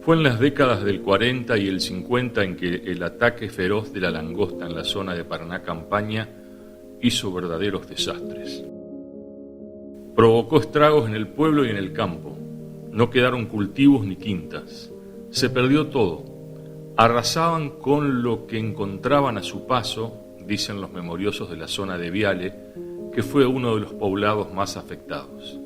Fue en las décadas del 40 y el 50 en que el ataque feroz de la langosta en la zona de Paraná Campaña hizo verdaderos desastres. Provocó estragos en el pueblo y en el campo. No quedaron cultivos ni quintas. Se perdió todo. Arrasaban con lo que encontraban a su paso, dicen los memoriosos de la zona de Viale, que fue uno de los poblados más afectados.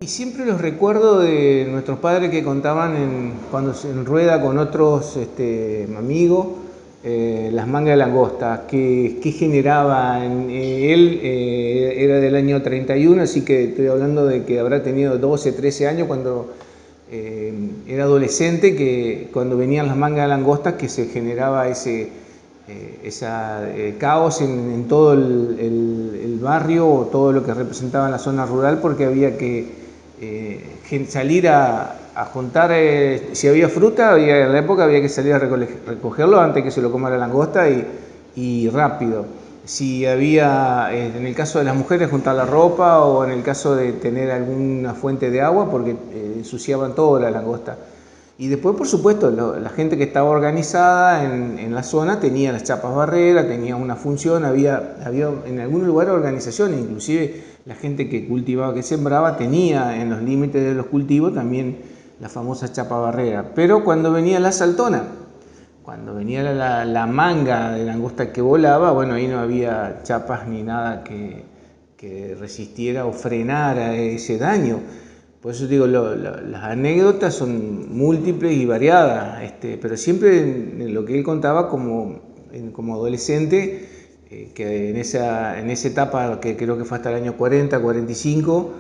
Y siempre los recuerdo de nuestros padres que contaban cuando en rueda con otros amigos las mangas de langosta, que generaba. Él era del año 31, así que estoy hablando de que habrá tenido 12, 13 años cuando era adolescente, que cuando venían las mangas de langosta que se generaba ese caos en todo el barrio o todo lo que representaba la zona rural, porque había que salir a juntar, si había fruta, en la época había que salir a recogerlo antes que se lo coma la langosta y rápido. Si había, en el caso de las mujeres, juntar la ropa, o en el caso de tener alguna fuente de agua, porque ensuciaban todo la langosta. Y después, por supuesto, la gente que estaba organizada en la zona tenía las chapas barreras, tenía una función, había en algunos lugares organizaciones, inclusive la gente que cultivaba, que sembraba, tenía en los límites de los cultivos también la famosa chapa barrera. Pero cuando venía la saltona, cuando venía la manga de langosta que volaba, bueno, ahí no había chapas ni nada que resistiera o frenara ese daño. Por eso digo, las anécdotas son múltiples y variadas, pero siempre lo que él contaba como adolescente, que en esa etapa, que creo que fue hasta el año 40, 45,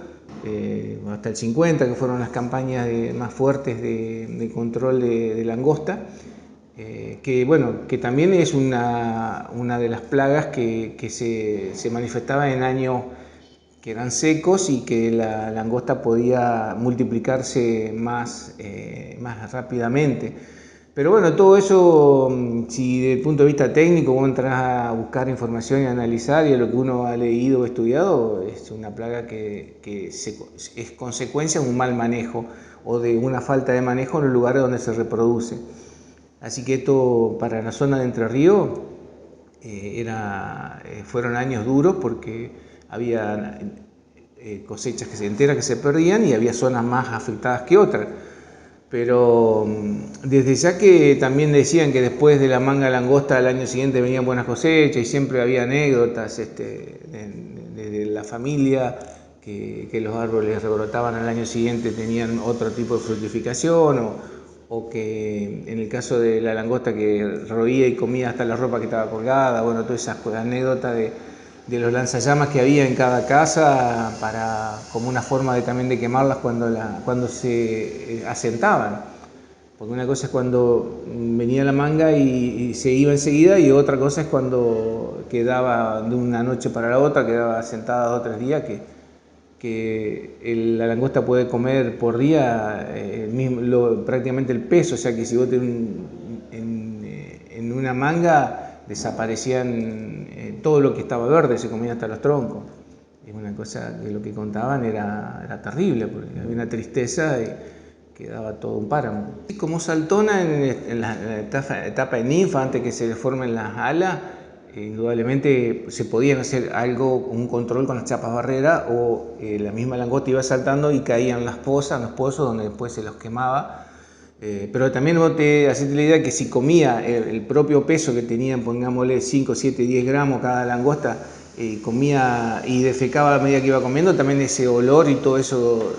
hasta el 50, que fueron las campañas más fuertes de control de langosta, que también es una de las plagas que se manifestaba en años que eran secos y que la langosta podía multiplicarse más rápidamente. Pero bueno, todo eso, si desde el punto de vista técnico vos entras a buscar información y analizar, y a lo que uno ha leído o estudiado, es una plaga que es consecuencia de un mal manejo o de una falta de manejo en los lugares donde se reproduce. Así que esto para la zona de Entre Ríos fueron años duros, porque había cosechas enteras que se perdían y había zonas más afectadas que otras. Pero desde ya que también decían que después de la manga langosta al año siguiente venían buenas cosechas, y siempre había anécdotas de la familia que los árboles rebrotaban al año siguiente, tenían otro tipo de fructificación, o que en el caso de la langosta que roía y comía hasta la ropa que estaba colgada. Bueno, todas esas anécdotas de los lanzallamas que había en cada casa, como una forma también de quemarlas cuando se asentaban. Porque una cosa es cuando venía la manga y se iba enseguida, y otra cosa es cuando quedaba de una noche para la otra, quedaba asentada 2 o 3 días, que la langosta puede comer por día prácticamente el peso. O sea que si vos tenés en una manga, desaparecían todo lo que estaba verde, se comía hasta los troncos. Es una cosa que lo que contaban era terrible, porque había una tristeza y quedaba todo un páramo. Y como saltona en la etapa de ninfa, antes que se formen las alas, indudablemente se podían hacer un control con las chapas barreras, o la misma langosta iba saltando y caían los pozos donde después se los quemaba. Pero también vos te hacés la idea que si comía el propio peso que tenían, pongámosle 5, 7, 10 gramos cada langosta, comía y defecaba a medida que iba comiendo, también ese olor y todo eso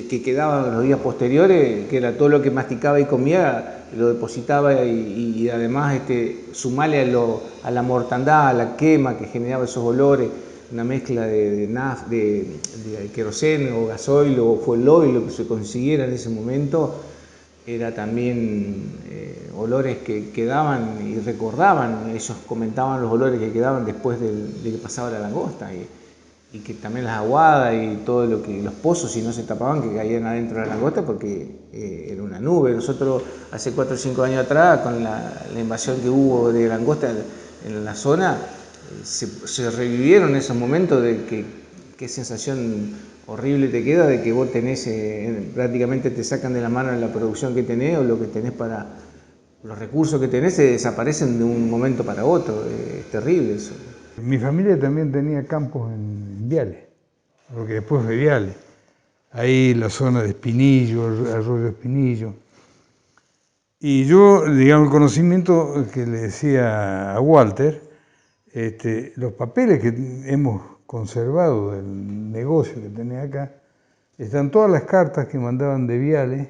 que quedaba en los días posteriores, que era todo lo que masticaba y comía, lo depositaba, y además sumarle a la mortandad, a la quema que generaba esos olores, una mezcla de queroseno o gasoil o fuel oil, lo que se consiguiera en ese momento, era también olores que quedaban y recordaban. Ellos comentaban los olores que quedaban después de que pasaba la langosta, y que también las aguadas y todo los pozos, si no se tapaban, que caían adentro de la langosta, porque era una nube. Nosotros hace 4 o 5 años atrás, con la invasión que hubo de langosta en la zona, se revivieron esos momentos de que qué sensación horrible te queda de que vos tenés, prácticamente te sacan de la mano la producción que tenés o lo que tenés para, los recursos que tenés se desaparecen de un momento para otro, es terrible eso. Mi familia también tenía campos en Viales, lo que después fue Viales. Ahí la zona de Espinillo, Arroyo Espinillo. Y yo, digamos, el conocimiento que le decía a Walter, los papeles que hemos conservado del negocio que tenía acá, están todas las cartas que mandaban de Viales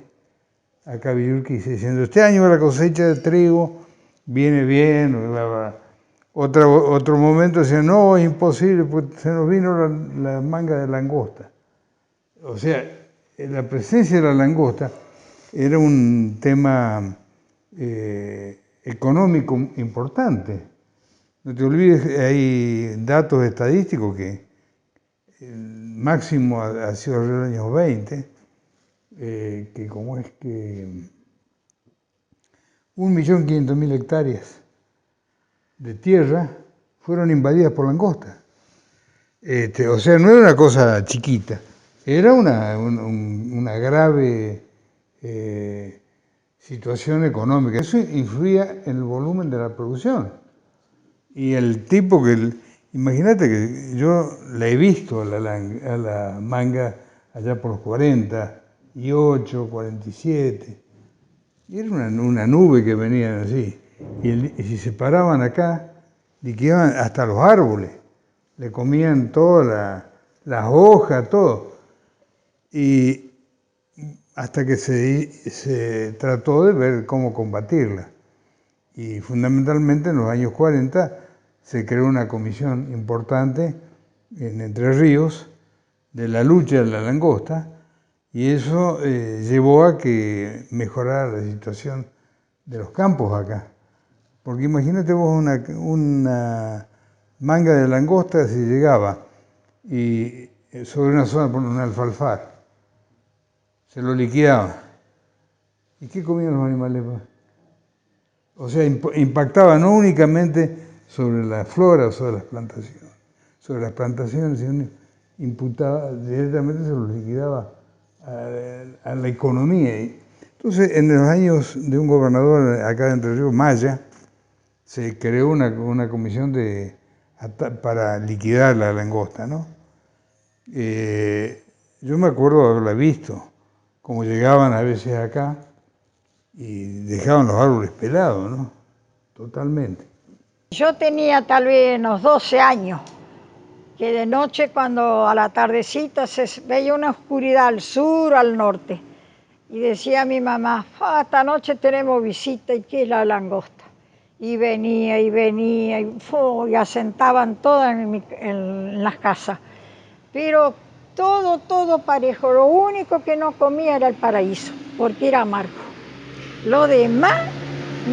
acá a Villurquiza, diciendo, este año la cosecha de trigo viene bien, bla, bla. Otro momento decían, no, es imposible, porque se nos vino la manga de langosta. O sea, la presencia de la langosta era un tema económico importante. No te olvides, hay datos estadísticos que el máximo ha sido en los años 20, que como es que 1.500.000 hectáreas de tierra fueron invadidas por langostas. O sea, no era una cosa chiquita, era una grave situación económica. Eso influía en el volumen de la producción. Y el tipo imagínate que yo la he visto a la manga allá por los 48, 47, y era una nube que venían así. Y si se paraban acá, liquidaban hasta los árboles, le comían todas las hojas, todo. Y hasta que se trató de ver cómo combatirla. Y fundamentalmente en los años 40 se creó una comisión importante en Entre Ríos de la lucha de la langosta, y eso llevó a que mejorara la situación de los campos acá. Porque imagínate vos una manga de langosta si llegaba y sobre una zona, por un alfalfar, se lo liquidaba. ¿Y qué comían los animales? O sea, impactaba no únicamente sobre la flora o sobre las plantaciones, sino imputaba directamente, se lo liquidaba a la economía. Entonces, en los años de un gobernador acá de Entre Ríos, Maya, se creó una comisión para liquidar la langosta, ¿no? Yo me acuerdo de haberla visto, como llegaban a veces acá y dejaban los árboles pelados, ¿no? Totalmente. Yo tenía tal vez unos 12 años, que de noche cuando a la tardecita se veía una oscuridad al sur, al norte, y decía mi mamá, esta noche tenemos visita, ¿y qué es la langosta? Y venía, y asentaban todas en las casas. Pero todo parejo, lo único que no comía era el paraíso, porque era amargo. Lo demás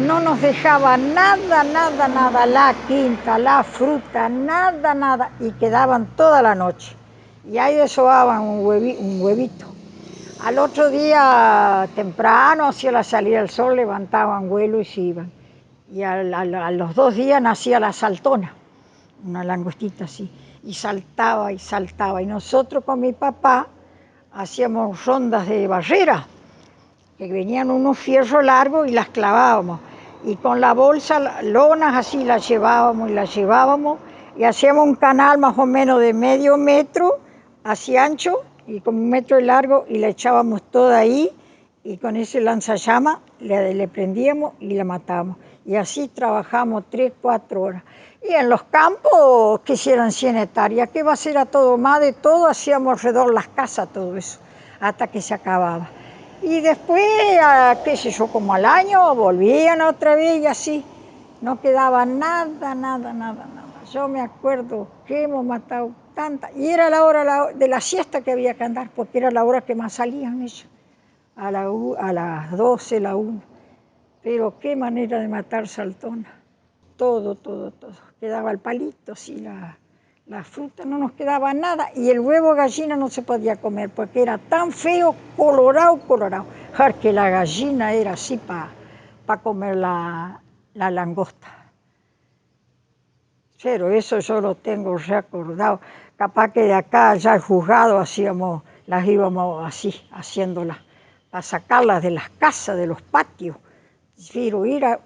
no nos dejaba nada, la quinta, la fruta, nada, y quedaban toda la noche. Y ahí desobaban un huevito. Al otro día, temprano, hacia la salida del sol, levantaban vuelo y se iban. Y a los 2 días nacía la saltona, una langostita así, y saltaba. Y nosotros con mi papá hacíamos rondas de barrera, que venían unos fierros largos y las clavábamos. Y con la bolsa, lonas así, las llevábamos y hacíamos un canal más o menos de medio metro, así ancho, y con 1 metro de largo, y la echábamos toda ahí, y con ese lanzallamas le prendíamos y la matábamos. Y así trabajamos 3, 4 horas. Y en los campos, que hicieran 100 hectáreas, ¿qué va a ser a todo? Más de todo, hacíamos alrededor las casas, todo eso, hasta que se acababa. Y después, qué sé yo, como al año, volvían otra vez y así. No quedaba nada. Yo me acuerdo que hemos matado tantas. Y era la hora de la siesta que había que andar, porque era la hora que más salían ellos. A las 12, la 1. Pero qué manera de matar saltona. Todo. Quedaba el palito, sí, la fruta, no nos quedaba nada. Y el huevo de gallina no se podía comer porque era tan feo, colorado. Que la gallina era así para comer la langosta. Pero eso yo lo tengo recordado. capaz que de acá allá al juzgado las íbamos así, haciéndolas, para sacarlas de las casas, de los patios. Pero era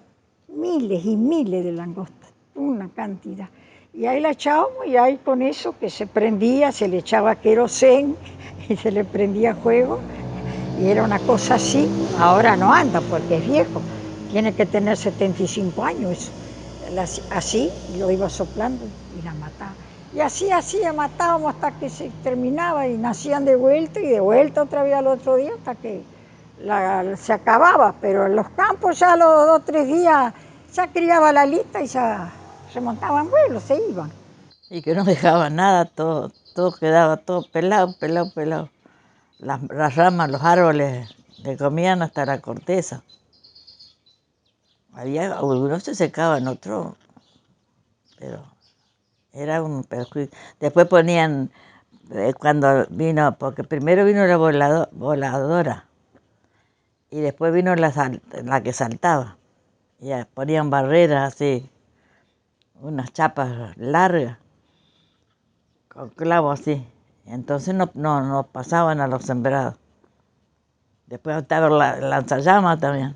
miles y miles de langostas, una cantidad. Y ahí la echábamos y ahí con eso que se prendía, se le echaba querosén y se le prendía fuego. Y era una cosa así. Ahora no anda porque es viejo, tiene que tener 75 años. Así, y lo iba soplando y la mataba. Y así, matábamos hasta que se terminaba y nacían de vuelta otra vez al otro día hasta que se acababa. Pero en los campos ya los 2 o 3 días ya criaba la lista y ya se montaban vuelos, se iban. Y que no dejaban nada, todo quedaba todo pelado. Las ramas, los árboles le comían hasta la corteza. Algunos se secaban, otros, pero era un perjuicio. Después ponían, cuando vino, porque primero vino la voladora y después vino la que saltaba. Ya ponían barreras así, unas chapas largas, con clavos así. Entonces no pasaban a los sembrados. Después estaba la lanzallamas también.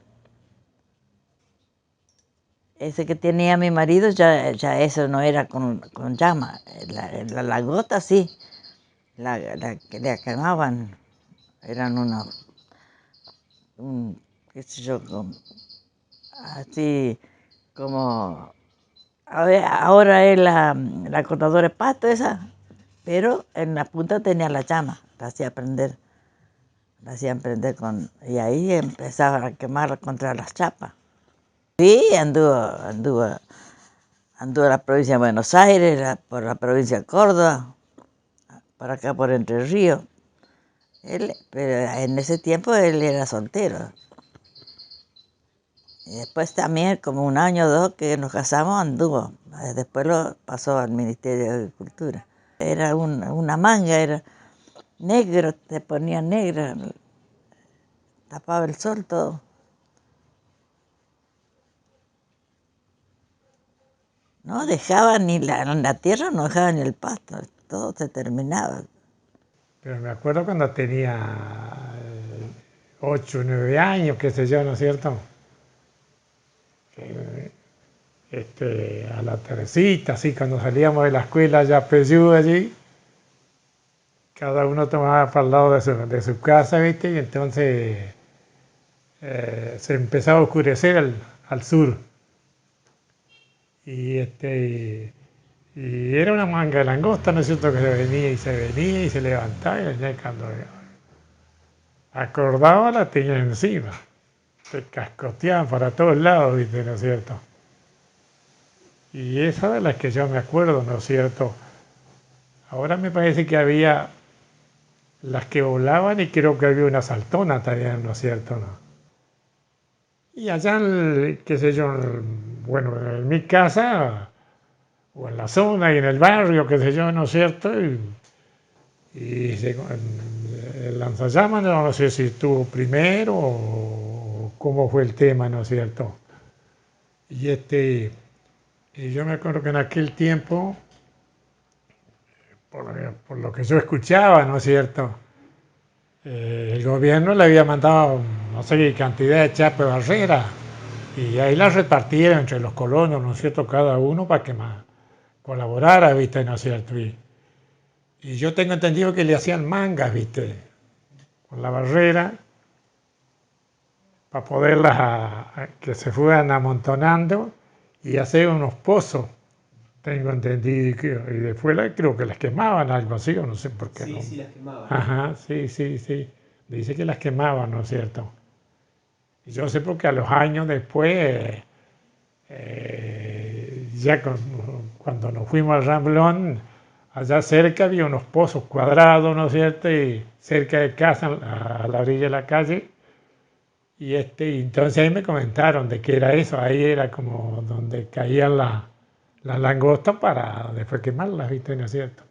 Ese que tenía mi marido ya eso no era con llama. La langosta sí, la que le quemaban. Eran qué sé yo, así como, ahora es la cortadora de pasto esa, pero en la punta tenía la llama, la hacían prender y ahí empezaban a quemar contra las chapas. Sí, anduvo la provincia de Buenos Aires, por la provincia de Córdoba, por acá por Entre Ríos. Pero en ese tiempo él era soltero. Y después también, como 1 año o 2 que nos casamos, anduvo. Después lo pasó al Ministerio de Agricultura. Era una manga, era negro, te ponía negra, tapaba el sol todo. No dejaba ni la tierra, no dejaba ni el pasto, todo se terminaba. Pero me acuerdo cuando tenía 8 o 9 años, qué sé yo, ¿no es cierto? A la tardecita, así, cuando salíamos de la escuela ya Peyú allí, cada uno tomaba para el lado de su casa, ¿viste? Y entonces se empezaba a oscurecer al sur. Y era una manga de langosta, ¿no es cierto?, que venía y se levantaba y cuando acordaba la tenía encima. Se cascoteaban para todos lados, ¿viste?, ¿no es cierto? Y esa de las que yo me acuerdo, ¿no es cierto? Ahora me parece que había las que volaban y creo que había una saltona también, ¿no es cierto?, ¿no? Y allá, qué sé yo, bueno, en mi casa, o en la zona y en el barrio, qué sé yo, ¿no es cierto? Y el lanzallamas, no sé si estuvo primero o cómo fue el tema, ¿no es cierto? Y yo me acuerdo que en aquel tiempo, por lo que yo escuchaba, ¿no es cierto?, el gobierno le había mandado no sé qué cantidad de chapas de barrera y ahí las repartieron entre los colonos, ¿no es cierto?, cada uno para que más colaborara, ¿viste?, ¿no es cierto? Y yo tengo entendido que le hacían mangas, ¿viste?, con la barrera para poderlas que se fueran amontonando y hacer unos pozos, tengo entendido, y después creo que las quemaban, algo así, o no sé por qué. Sí, no. sí, las quemaban. Ajá, sí. Dice que las quemaban, ¿no es cierto? Y yo sé porque a los años después, ya cuando nos fuimos al Ramblón, allá cerca había unos pozos cuadrados, ¿no es cierto?, y cerca de casa, a la orilla de la calle, y entonces ahí me comentaron de qué era eso, ahí era como donde caían las langostas para después quemarlas, ¿viste?, ¿no es cierto?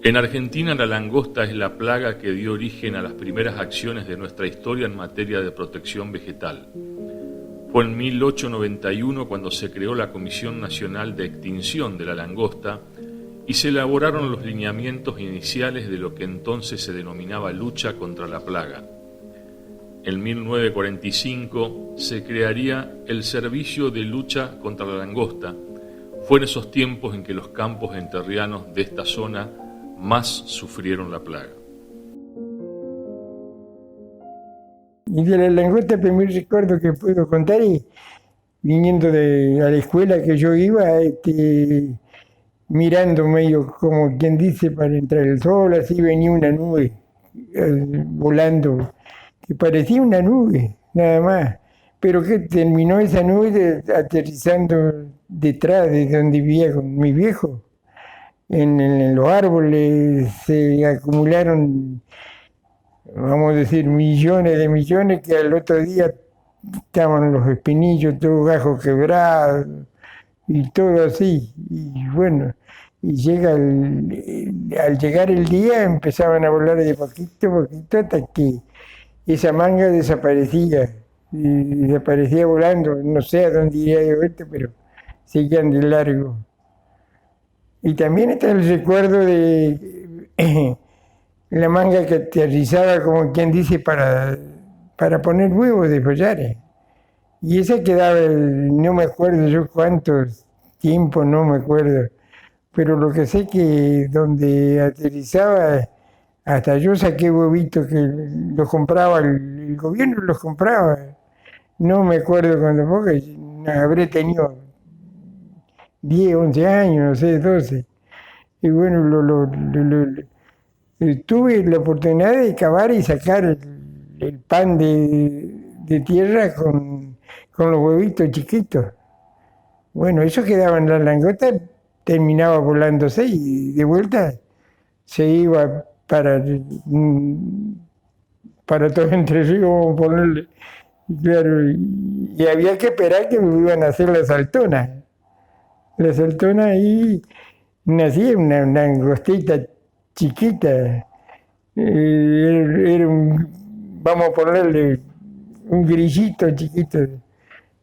En Argentina la langosta es la plaga que dio origen a las primeras acciones de nuestra historia en materia de protección vegetal. Fue en 1891 cuando se creó la Comisión Nacional de Extinción de la Langosta y se elaboraron los lineamientos iniciales de lo que entonces se denominaba lucha contra la plaga. En 1945 se crearía el Servicio de Lucha contra la Langosta. Fue en esos tiempos en que los campos enterrianos de esta zona más sufrieron la plaga. Y de la langosta, el primer recuerdo que puedo contar es viniendo a la escuela que yo iba, mirando medio como quien dice para entrar el sol, así venía una nube volando, que parecía una nube, nada más, pero que terminó esa nube aterrizando detrás de donde vivía con mi viejo. En los árboles se acumularon, vamos a decir, millones de millones, que al otro día estaban los espinillos, todo gajo quebrado y todo así. Y bueno, y al llegar el día empezaban a volar de poquito a poquito hasta que esa manga desaparecía, y desaparecía volando, no sé a dónde iría de vuelta, pero seguían de largo. Y también está el recuerdo de la manga que aterrizaba, como quien dice, para poner huevos de follares. Y esa quedaba, no me acuerdo yo cuántos tiempo, no me acuerdo, pero lo que sé que donde aterrizaba, hasta yo saqué huevitos que los compraba, el gobierno los compraba. No me acuerdo cuándo, porque habré tenido 10, 11 años, no sé, 12. Y bueno, tuve la oportunidad de cavar y sacar el pan de tierra con los huevitos chiquitos. Bueno, eso quedaba en la langota, terminaba volándose y de vuelta se iba para todo Entre Ríos, vamos a ponerle. Claro, y había que esperar que me iban a hacer la saltona. La saltona ahí nacía una langostita chiquita. Era vamos a ponerle un grillito chiquito.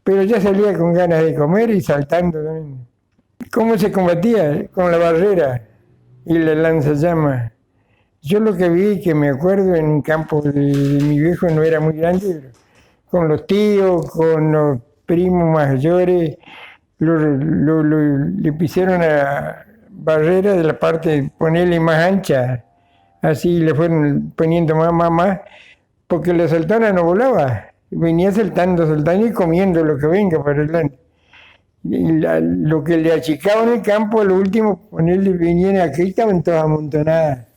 Pero ya salía con ganas de comer y saltando también. ¿Cómo se combatía? Con la barrera y la lanzallamas. Yo lo que vi, que me acuerdo en un campo de mi viejo, no era muy grande, pero con los tíos, con los primos mayores, le pusieron a barrera de la parte, ponerle más ancha, así le fueron poniendo más, porque la saltona no volaba, venía saltando y comiendo lo que venga para adelante. Lo que le achicaban el campo, al último, ponerle, venían aquí, estaban todas amontonadas.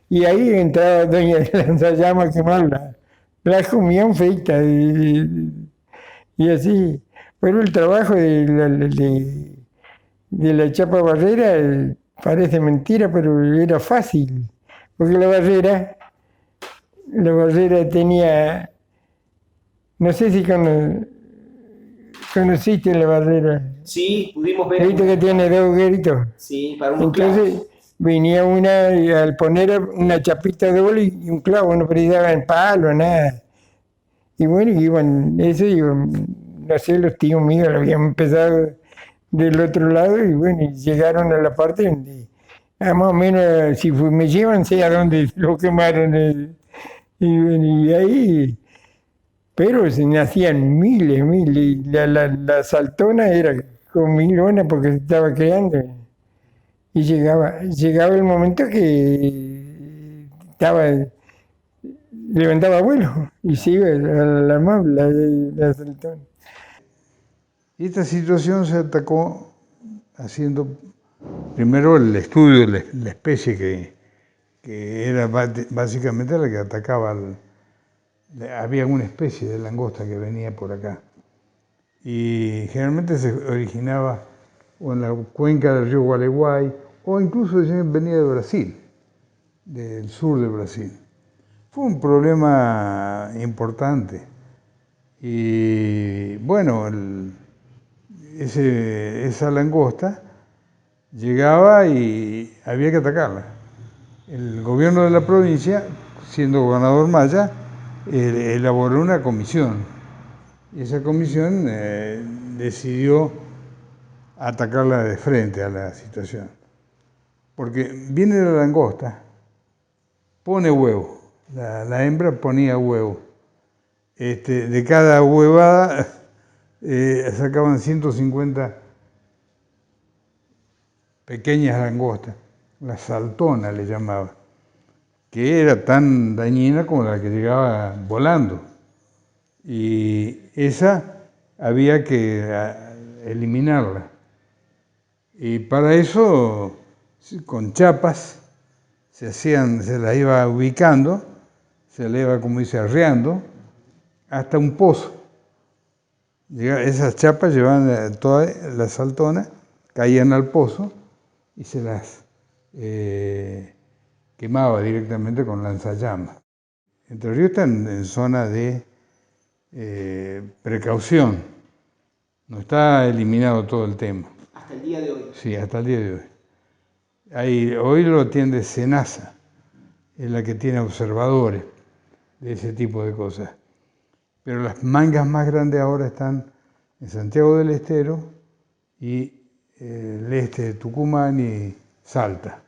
Y ahí entraba doña Lanzallamas a quemarla. Las comían fritas y así. Pero el trabajo de la chapa barrera parece mentira, pero era fácil. Porque la barrera tenía, no sé si conociste la barrera. Sí, pudimos ver. ¿Viste que tiene dos agujeritos? Sí, para unos Entonces clavos. venía una, y al poner una chapita de boli y un clavo, no precisaba en palo, nada. Y bueno, iban, no sé, los tíos míos lo habían empezado del otro lado y bueno, y llegaron a la parte donde, más o menos, si me llevan, sé a dónde lo quemaron. Y bueno, y ahí, pero se nacían miles, y la saltona era con 1000 lonas porque se estaba creando. Y llegaba el momento que levantaba vuelo y se iba a la saltona. Y esta situación se atacó haciendo primero el estudio de la especie que era básicamente la que atacaba. Había una especie de langosta que venía por acá. Y generalmente se originaba o en la cuenca del río Gualeguay, o incluso venía de Brasil, del sur de Brasil. Fue un problema importante. Y bueno, esa langosta llegaba y había que atacarla. El gobierno de la provincia, siendo gobernador Maya, elaboró una comisión Y esa comisión decidió atacarla de frente a la situación. Porque viene la langosta, pone huevo, la hembra ponía huevo. De cada huevada sacaban 150 pequeñas langostas, la saltona le llamaba, que era tan dañina como la que llegaba volando. Y esa había que eliminarla. Y para eso, con chapas, se la iba ubicando, se la iba, como dice, arreando, hasta un pozo. Esas chapas llevaban toda la saltona, caían al pozo y se las quemaba directamente con lanzallamas. Entre Ríos está en zona de precaución, no está eliminado todo el tema. Hasta el día de hoy. Sí, hasta el día de hoy. Hoy lo atiende SENASA, es la que tiene observadores de ese tipo de cosas. Pero las mangas más grandes ahora están en Santiago del Estero y el este de Tucumán y Salta.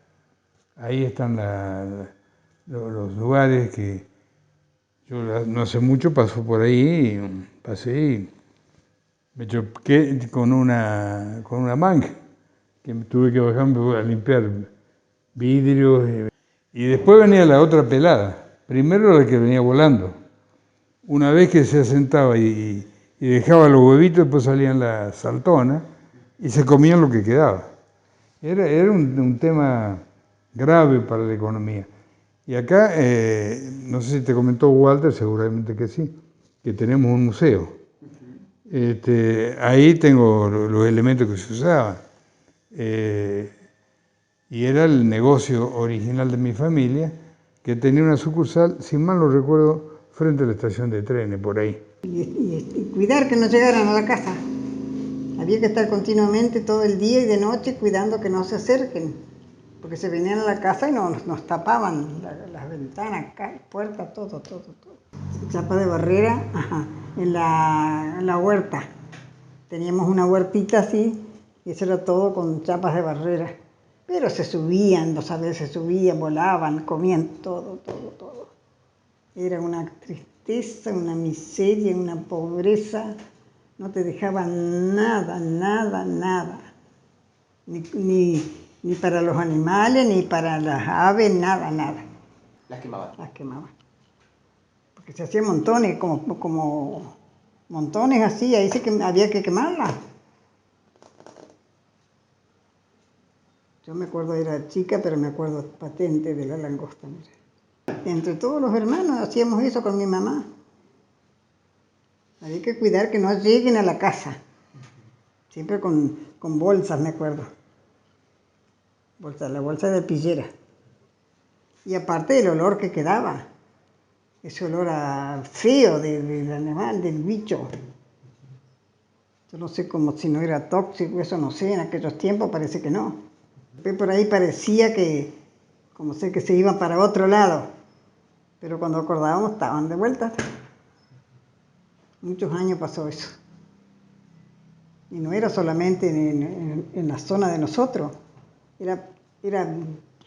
Ahí están los lugares que yo no hace mucho paso por ahí, pasé y me choqué con una manga, que tuve que bajarme a limpiar vidrios. Y después venía la otra pelada, primero la que venía volando. Una vez que se asentaba y dejaba los huevitos, después salían las saltonas y se comían lo que quedaba. Era un tema grave para la economía. Y acá, no sé si te comentó Walter, seguramente que sí, que tenemos un museo. Ahí tengo los elementos que se usaban. Y era el negocio original de mi familia, que tenía una sucursal, si mal no recuerdo, frente a la estación de trenes, por ahí. Y cuidar que no llegaran a la casa. Había que estar continuamente todo el día y de noche cuidando que no se acerquen, porque se venían a la casa y nos tapaban las ventanas, puertas, todo. Chapa de barrera, en la huerta. Teníamos una huertita así, y eso era todo con chapas de barrera. Pero se subían, los aves se subían, volaban, comían todo. Era una tristeza, una miseria, una pobreza. No te dejaban nada. Ni para los animales, ni para las aves, nada. Las quemaban. Las quemaban. Porque se hacían montones, como montones así, ahí había que quemarlas. Yo me acuerdo, era chica, pero me acuerdo patente de la langosta. Mira. Entre todos los hermanos hacíamos eso con mi mamá. Había que cuidar que no lleguen a la casa. Siempre con bolsas, me acuerdo. La bolsa de pillera. Y aparte el olor que quedaba. Ese olor feo del animal, del bicho. Yo no sé como si no era tóxico, eso no sé, en aquellos tiempos parece que no. Por ahí parecía que se iban para otro lado. Pero cuando acordábamos estaban de vuelta. Muchos años pasó eso. Y no era solamente en la zona de nosotros. Era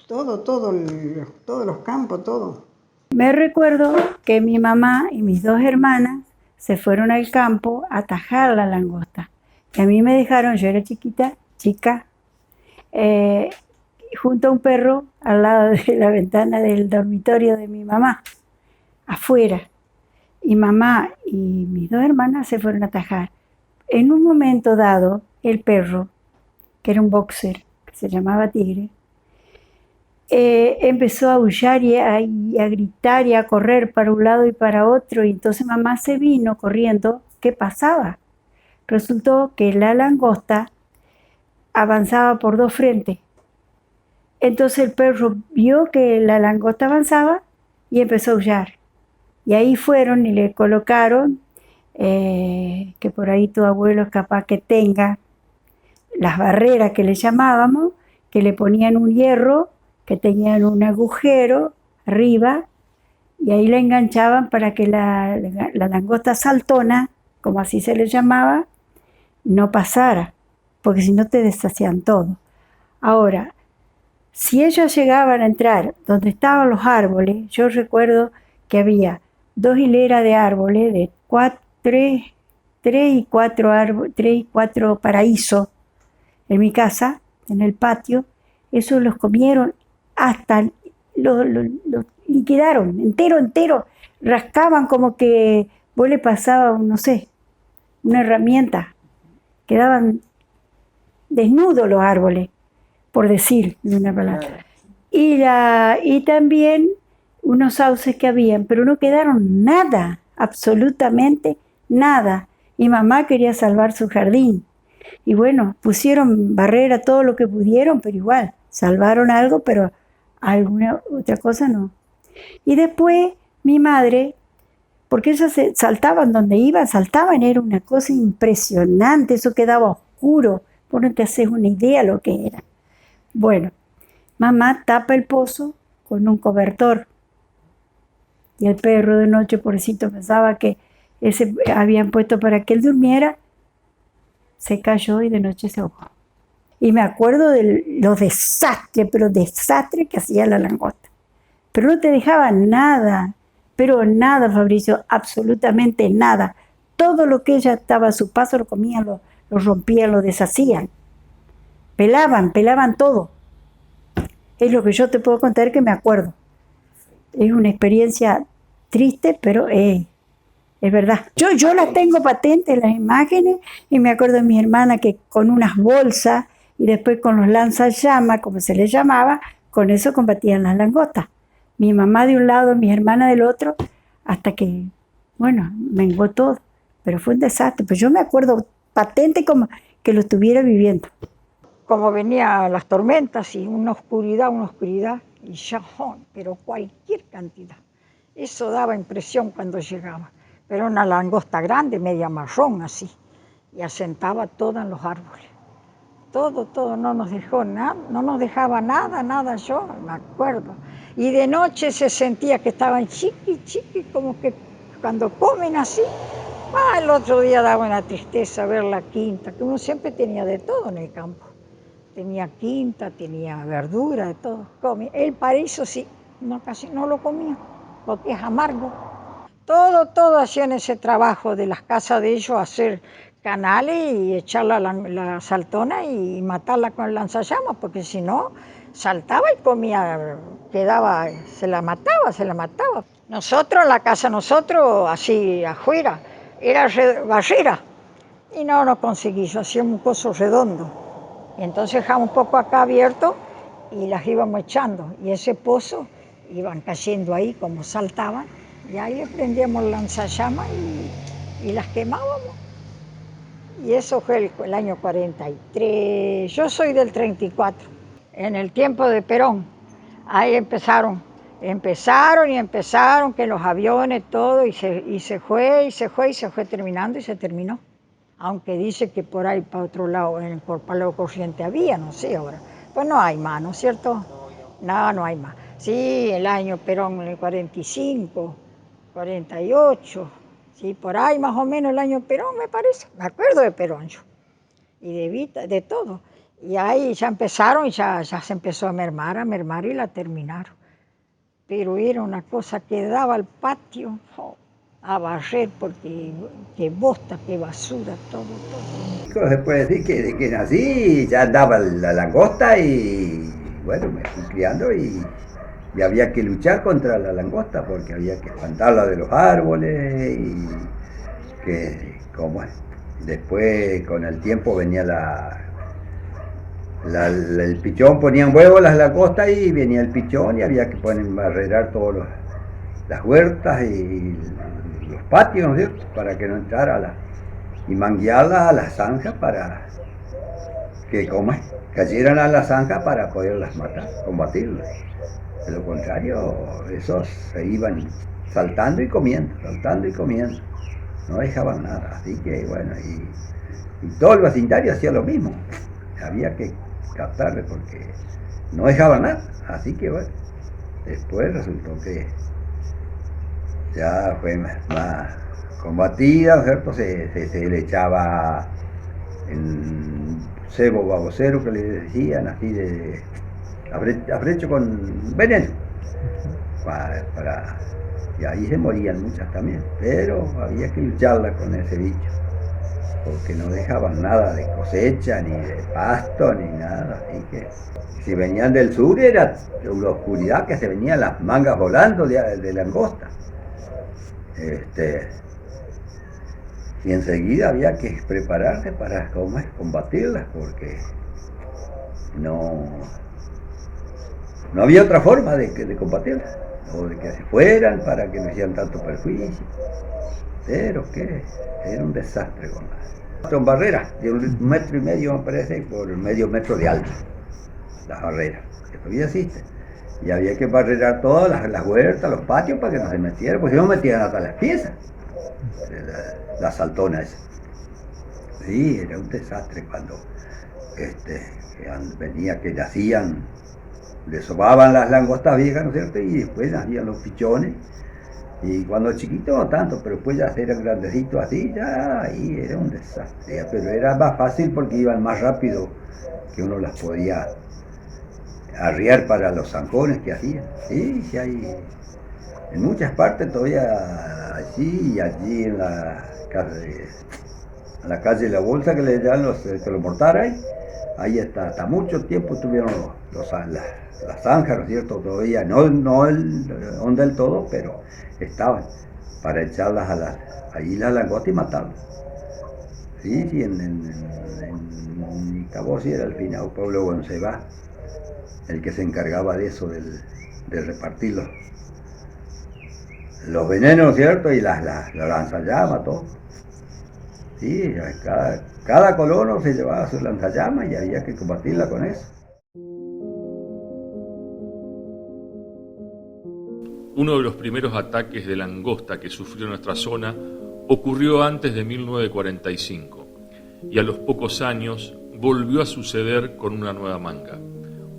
todos los campos, todo. Me recuerdo que mi mamá y mis dos hermanas se fueron al campo a atajar la langosta. Y a mí me dejaron, yo era chica, junto a un perro al lado de la ventana del dormitorio de mi mamá, afuera. Y mamá y mis dos hermanas se fueron a atajar. En un momento dado, el perro, que era un boxer, que se llamaba Tigre, empezó a aullar y a gritar y a correr para un lado y para otro, y entonces mamá se vino corriendo. ¿Qué pasaba? Resultó que la langosta avanzaba por dos frentes. Entonces el perro vio que la langosta avanzaba y empezó a aullar. Y ahí fueron y le colocaron, que por ahí tu abuelo es capaz que tenga, las barreras que le llamábamos, que le ponían un hierro, que tenían un agujero arriba, y ahí la enganchaban para que la langosta saltona como así se le llamaba, no pasara, porque si no te deshacían todo. Ahora, si ellos llegaban a entrar donde estaban los árboles, yo recuerdo que había 2 hileras de árboles, de 3 y 4 paraísos en mi casa, en el patio. Esos los comieron hasta, los liquidaron entero, rascaban como que vos le pasabas, no sé, una herramienta. Quedaban desnudos los árboles, por decir una palabra. Y también unos sauces que habían, pero no quedaron nada, absolutamente nada. Y mamá quería salvar su jardín. Y bueno, pusieron barrera todo lo que pudieron, pero igual, salvaron algo, pero alguna otra cosa no. Y después mi madre, porque ellas saltaban donde iban, era una cosa impresionante, eso quedaba oscuro, vos no te haces una idea lo que era. Bueno, mamá tapa el pozo con un cobertor. Y el perro de noche, pobrecito, pensaba que ese habían puesto para que él durmiera, se cayó y de noche se ahogó. Y me acuerdo de los desastres, pero desastres que hacía la langosta. Pero no te dejaba nada, pero nada, Fabricio, absolutamente nada. Todo lo que ella estaba a su paso lo comían, lo rompían, lo deshacían. Pelaban todo. Es lo que yo te puedo contar que me acuerdo. Es una experiencia triste, pero es verdad. Yo las tengo patentes, las imágenes, y me acuerdo de mi hermana que con unas bolsas y después con los lanzallamas, como se les llamaba, con eso combatían las langostas. Mi mamá de un lado, mi hermana del otro, hasta que, bueno, menguó todo. Pero fue un desastre. Pues yo me acuerdo patente como que lo estuviera viviendo. Como venían las tormentas y una oscuridad, y ya, pero cualquier cantidad. Eso daba impresión cuando llegaba. Pero una langosta grande, media marrón así, y asentaba toda en los árboles. Todo, no nos dejó nada, no nos dejaba nada, yo me acuerdo. Y de noche se sentía que estaban chiqui, como que cuando comen así. El otro día daba una tristeza ver la quinta, que uno siempre tenía de todo en el campo. Tenía quinta, tenía verdura, de todo. El paraíso sí, casi no lo comía, porque es amargo. Todo hacían ese trabajo de las casas de ellos, hacer canales y echar la saltona y matarla con el lanzallamas, porque si no, saltaba y comía, se la mataba. Nosotros, en la casa así afuera, era barrera, y no conseguí, yo hacía un pozo redondo. Y entonces dejamos un poco acá abierto y las íbamos echando, y ese pozo iban cayendo ahí como saltaban, y ahí le prendíamos el lanzallamas y las quemábamos. Y eso fue el año 43, yo soy del 34, en el tiempo de Perón. Ahí empezaron, que los aviones, todo, y se fue terminando y se terminó. Aunque dice que por ahí para otro lado, por Palo Corriente había, no sé ahora. Pues no hay más, ¿no es cierto? No hay más. Sí, el año Perón, en el 45, 48, sí, por ahí más o menos el año Perón, me parece. Me acuerdo de Perón yo. Y de Vita, de todo. Y ahí ya empezaron, y ya se empezó a mermar y la terminaron. Pero era una cosa que daba al patio a barrer, porque qué bosta, qué basura, todo. Se puede decir que desde que nací ya andaba la langosta y bueno, me fui criando y había que luchar contra la langosta porque había que espantarla de los árboles y que como es. Después con el tiempo venía el pichón, ponían huevos las langostas y venía el pichón y había que barrerar todas las huertas y los patios, ¿no es cierto? Para que no entrara y manguearlas a las zanjas para que cayeran a las zanjas para poderlas matar, combatirlas. De lo contrario, esos se iban saltando y comiendo, no dejaban nada. Así que bueno, y todo el vecindario hacía lo mismo, había que captarle porque no dejaban nada. Así que bueno, después resultó que ya fue más combatida, ¿no es cierto? Se le echaba en cebo babosero, que le decían, así de afrecho con veneno, y ahí se morían muchas también, pero había que lucharla con ese bicho, porque no dejaban nada de cosecha, ni de pasto, ni nada, así que si venían del sur era una oscuridad que se venían las mangas volando de langosta. Y enseguida había que prepararse para combatirlas, porque no había otra forma de combatirlas, o de que se fueran para que no hicieran tanto perjuicio. Pero que era un desastre con barreras de 1,5 metros, me parece, por medio metro de alto, las barreras, que todavía existen. Y había que barrerar todas las huertas, los patios, para que no se metieran, porque si no metían hasta las piezas, las saltonas. Sí, era un desastre cuando venía, que nacían, desovaban las langostas viejas, ¿no es cierto? Y después nacían los pichones. Y cuando chiquitos no tanto, pero después ya eran grandecitos así, ya ahí era un desastre. Pero era más fácil porque iban más rápido, que uno las podía arriar para los zanjones que hacían. Sí, sí hay en muchas partes todavía, allí en la calle de la Bolsa, que le dan los mortares, ahí está, hasta mucho tiempo tuvieron las zanjas, ¿no es cierto? Todavía, no del todo, pero estaban para echarlas allí las langostas y matarlas. Sí, en Nicabossi era al final Pablo González, el que se encargaba de eso, de repartir los venenos, ¿cierto? Y las lanzallamas, todo. Sí, cada colono se llevaba su lanzallamas y había que combatirla con eso. Uno de los primeros ataques de langosta que sufrió nuestra zona ocurrió antes de 1945 y a los pocos años volvió a suceder con una nueva manga.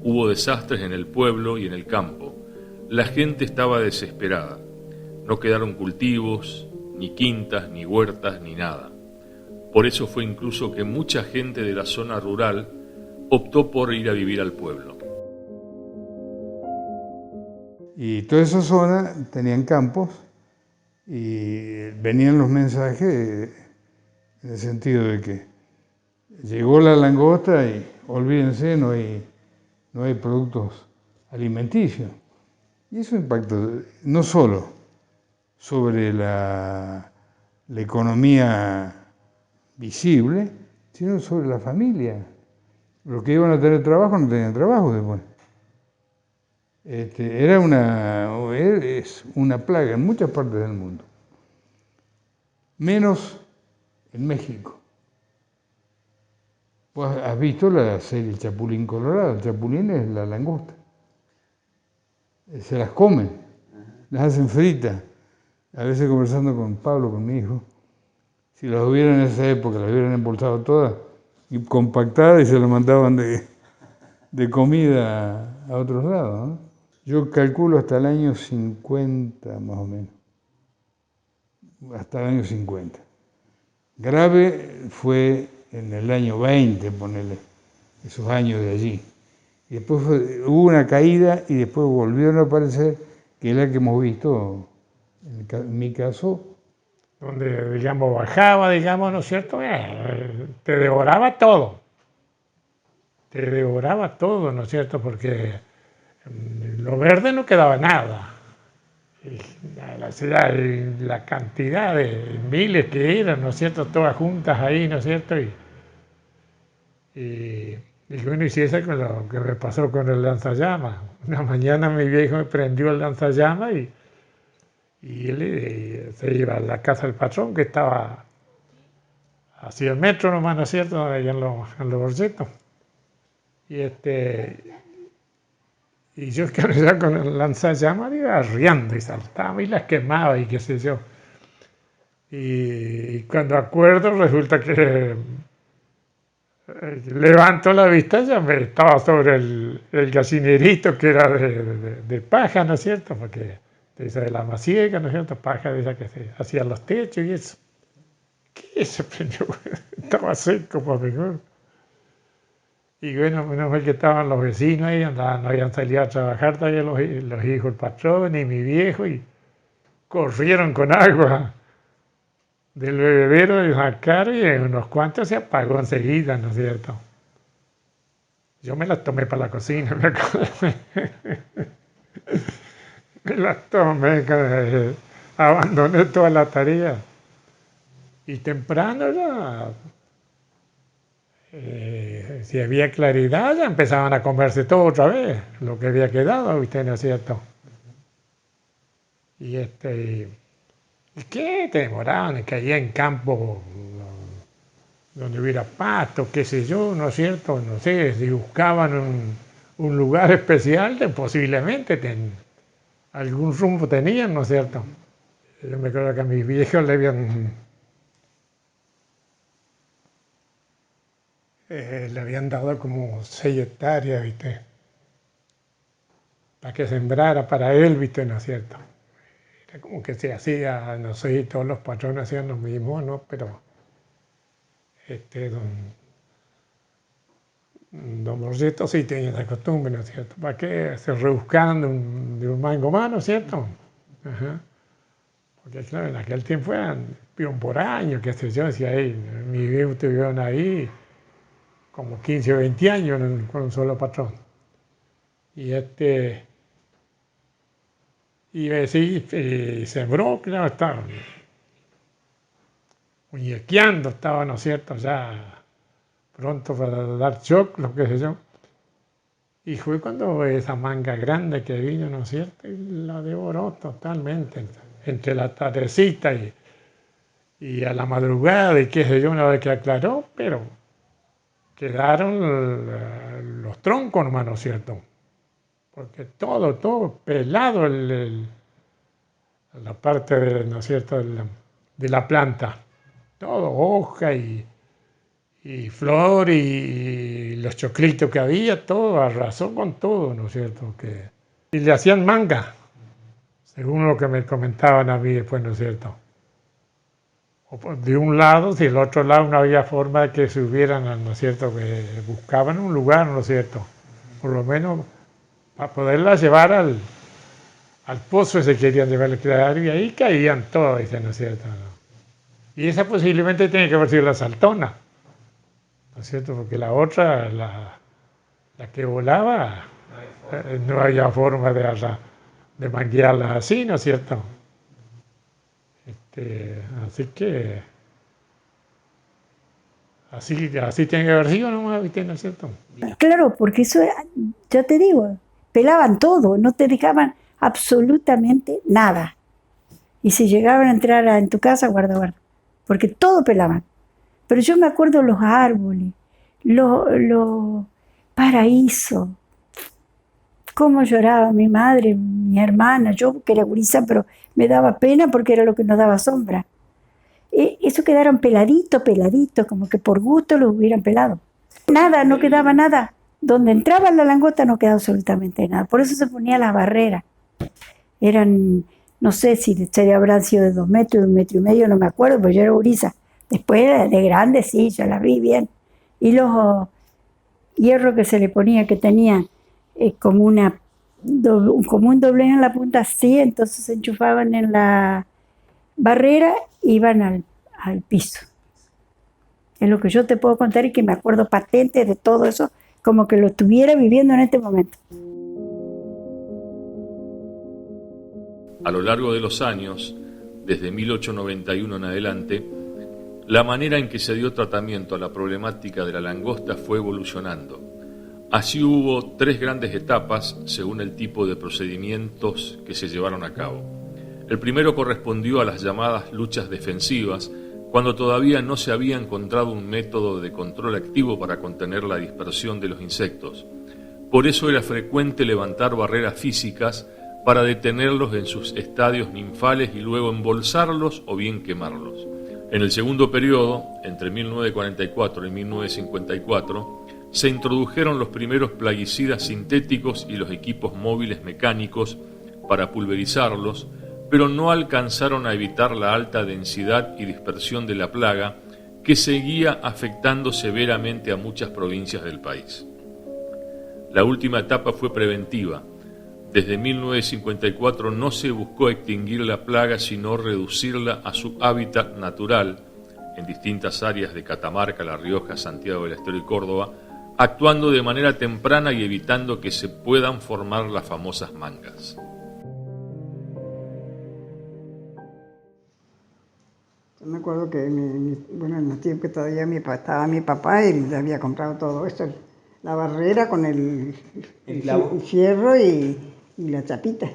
Hubo desastres en el pueblo y en el campo. La gente estaba desesperada. No quedaron cultivos, ni quintas, ni huertas, ni nada. Por eso fue incluso que mucha gente de la zona rural optó por ir a vivir al pueblo. Y toda esa zona tenían campos y venían los mensajes en el sentido de que llegó la langosta y olvídense, no hay productos alimenticios. Y eso impacta no solo sobre la economía visible, sino sobre la familia. Los que iban a tener trabajo no tenían trabajo después. Es una plaga en muchas partes del mundo, menos en México. Pues has visto la serie Chapulín Colorado. El chapulín es la langosta. Se las comen, las hacen fritas. A veces conversando con Pablo, con mi hijo, si las hubieran en esa época, las hubieran embolsado todas y compactadas y se las mandaban de comida a otros lados, ¿no? Yo calculo hasta el año 50, más o menos. Hasta el año 50. Grave fue en el año 20, ponele, esos años de allí. Y después hubo una caída y después volvieron a aparecer, que es la que hemos visto, en mi caso. Donde, digamos, bajaba, digamos, ¿no es cierto? Te devoraba todo. Te devoraba todo, ¿no es cierto? Porque lo verde no quedaba nada. Y la cantidad de miles que eran, ¿no es cierto? Todas juntas ahí, ¿no es cierto? Y bueno, y si eso es lo que me pasó con el lanzallamas. Una mañana mi viejo me prendió el lanzallamas y él se iba a la casa del patrón, que estaba a 100 metros nomás, ¿no es cierto?, allá en los borsetos. Y yo que ya con el lanzallamas iba riendo y saltaba y las quemaba y qué sé yo. Y cuando acuerdo resulta que levanto la vista, ya me estaba sobre el gallinerito que era de paja, ¿no es cierto?, porque esa de la macieca, ¿no es cierto? Paja de esa que se hacían los techos y eso. ¿Qué se prendió? Estaba seco, por mejor. Y bueno, menos mal que estaban los vecinos ahí, andaban, no habían salido a trabajar todavía los hijos del patrón y mi viejo, y corrieron con agua del bebedero y sacaron, y en unos cuantos se apagó enseguida, ¿no es cierto? Yo me las tomé para la cocina, me acuerdo. Me las tomé, abandoné toda la tarea. Y temprano ya, si había claridad, ya empezaban a comerse todo otra vez, lo que había quedado, ¿viste? ¿No es cierto? Y ¿qué? Te demoraban? Que allá en campo, donde hubiera pasto, qué sé yo, ¿no es cierto? No sé, si buscaban un lugar especial, posiblemente algún rumbo tenían, ¿no es cierto? Yo me acuerdo que a mis viejos le habían dado como 6 hectáreas, ¿viste? Para que sembrara para él, ¿viste? ¿No es cierto? Era como que se hacía, no sé, todos los patrones hacían lo mismo, ¿no? Pero don Borgeto sí tenía esa costumbre, ¿no es cierto? ¿Para qué se rebuscaban de un mango más, ¿no es cierto? Ajá. Porque claro, en aquel tiempo eran peón por año, qué sé yo, decía ahí, mis viejos estuvieron ahí como 15 o 20 años con un solo patrón. Y y sembró, claro, estaba muñequeando, estaba, ¿no es cierto?, ya pronto para dar shock, lo que sé yo. Y fue cuando esa manga grande que vino, ¿no es cierto?, y la devoró totalmente, entre la tardecita y a la madrugada, y qué sé yo, una vez que aclaró, pero quedaron los troncos nomás, ¿no es cierto? Porque todo pelado la parte ¿no es cierto?, de la planta. Todo, hoja y flor y los choclitos que había, todo arrasó con todo, ¿no es cierto? Y le hacían manga, según lo que me comentaban a mí después, ¿no es cierto? De un lado, si del otro lado no había forma de que subieran, ¿no es cierto?, que buscaban un lugar, ¿no es cierto?, por lo menos para poderla llevar al pozo se querían llevar el criadero, y ahí caían todos, ¿no es cierto? Y esa posiblemente tiene que haber sido la saltona, ¿no es cierto?, porque la otra, la que volaba, no había forma de manguearla así, ¿no es cierto? Así que así tiene que haber sido nomás, ¿viste? ¿No es cierto? Claro, porque eso, ya te digo, pelaban todo, no te dejaban absolutamente nada. Y si llegaban a entrar en tu casa, guarda, porque todo pelaban. Pero yo me acuerdo los árboles, los paraísos, cómo lloraba mi madre, mi hermana, yo que era gurisa, pero me daba pena porque era lo que nos daba sombra. Eso quedaron peladitos, como que por gusto los hubieran pelado. Nada, no quedaba nada. Donde entraba la langosta no quedaba absolutamente nada. Por eso se ponía las barreras. Eran, no sé si habrán sido de 2 metros, de 1,5 metros, no me acuerdo, pero yo era gurisa. Después de grande, sí, yo las vi bien. Y los hierros que se le ponía, que tenían como un doblez en la punta así, entonces se enchufaban en la barrera e iban al piso. Es lo que yo te puedo contar y que me acuerdo patente de todo eso, como que lo estuviera viviendo en este momento. A lo largo de los años, desde 1891 en adelante, la manera en que se dio tratamiento a la problemática de la langosta fue evolucionando. Así hubo 3 grandes etapas según el tipo de procedimientos que se llevaron a cabo. El primero correspondió a las llamadas luchas defensivas, cuando todavía no se había encontrado un método de control activo para contener la dispersión de los insectos. Por eso era frecuente levantar barreras físicas para detenerlos en sus estadios ninfales y luego embolsarlos o bien quemarlos. En el segundo periodo, entre 1944 y 1954, se introdujeron los primeros plaguicidas sintéticos y los equipos móviles mecánicos para pulverizarlos, pero no alcanzaron a evitar la alta densidad y dispersión de la plaga que seguía afectando severamente a muchas provincias del país. La última etapa fue preventiva. Desde 1954 no se buscó extinguir la plaga, sino reducirla a su hábitat natural en distintas áreas de Catamarca, La Rioja, Santiago del Estero y Córdoba, actuando de manera temprana y evitando que se puedan formar las famosas mangas. Yo me acuerdo que en los tiempos que todavía estaba mi papá y le había comprado todo esto, la barrera con el fierro y la chapita,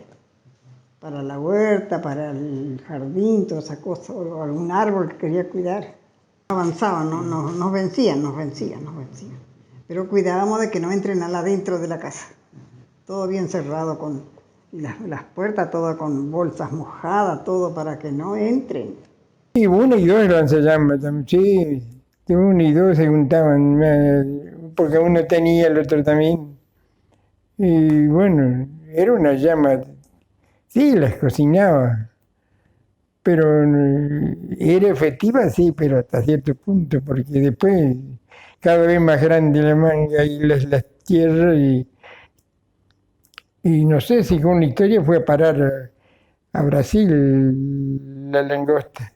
para la huerta, para el jardín, toda esa cosa, o algún árbol que quería cuidar. Avanzaban, nos vencían. Pero cuidábamos de que no entren adentro de la casa. Todo bien cerrado, y las puertas todas con bolsas mojadas, todo para que no entren. Sí, 1 y 2 lanzallamas también, sí. 1 y 2 se juntaban, porque uno tenía, el otro también. Y bueno, era una llama, sí, las cocinaba, pero era efectiva, sí, pero hasta cierto punto, porque después cada vez más grande la manga y las tierras, y no sé si con la historia fue a parar a Brasil la langosta.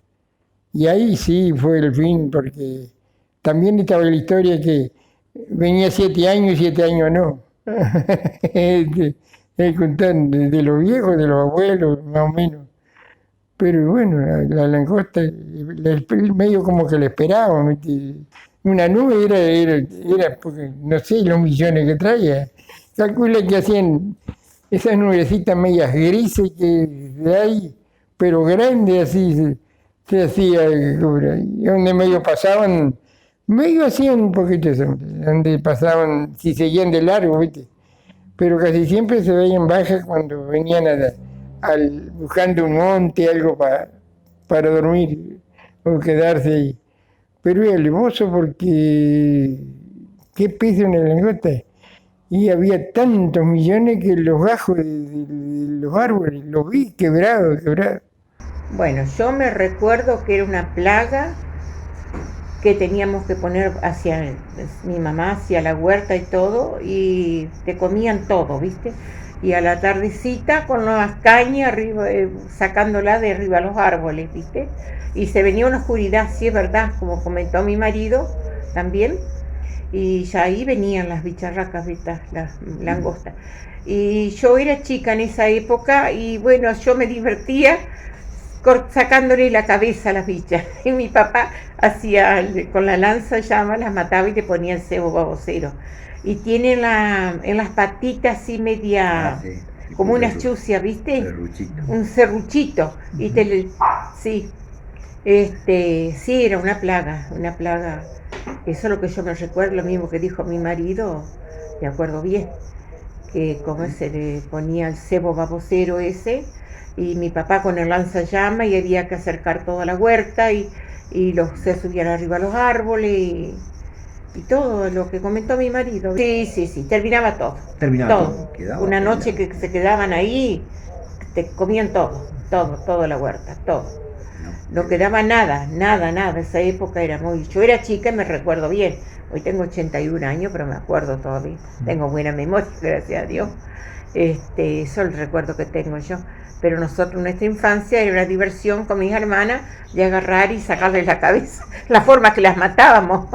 Y ahí sí fue el fin, porque también estaba la historia que venía 7 años y 7 años no. Contando de los viejos, de los abuelos, más o menos. Pero bueno, la langosta, medio como que le esperaban. Una nube era porque no sé los millones que traía. Calcula que hacían esas nubecitas medias grises que de ahí, pero grandes así. Se hacía, y donde medio pasaban, medio hacían un poquito eso, donde pasaban, si seguían de largo, ¿viste? Pero casi siempre se veían bajas cuando venían buscando un monte, algo para dormir o quedarse ahí. Pero era hermoso porque qué peso en la langosta. Y había tantos millones que los bajos de los árboles los vi quebrados. Bueno, yo me recuerdo que era una plaga que teníamos que poner mi mamá hacia la huerta y todo, y te comían todo, ¿viste? Y a la tardecita con las cañas arriba, sacándola de arriba a los árboles, ¿viste? Y se venía una oscuridad, sí es verdad, como comentó mi marido también, y ya ahí venían las bicharracas, ¿viste? Las langostas. Y yo era chica en esa época y bueno, yo me divertía sacándole la cabeza a las bichas. Y mi papá hacía con la lanza llama, las mataba y le ponía el cebo babosero. Y tiene en las patitas así media, como una astucia, ¿viste? Un serruchito. Y sí, sí, era una plaga. Eso es lo que yo me recuerdo, lo mismo que dijo mi marido, me acuerdo bien, que como se le ponía el cebo babosero ese, y mi papá con el lanzallamas y había que acercar toda la huerta y se subían arriba a los árboles y todo lo que comentó mi marido. Sí, terminaba todo. Todo. Una noche que se quedaban ahí, te comían toda la huerta, todo. No quedaba nada. Esa época era yo era chica y me recuerdo bien. Hoy tengo 81 años, pero me acuerdo todavía. Tengo buena memoria, gracias a Dios. Eso es el recuerdo que tengo yo. Pero nosotros, nuestra infancia, era una diversión con mis hermanas de agarrar y sacarles la cabeza, la forma que las matábamos.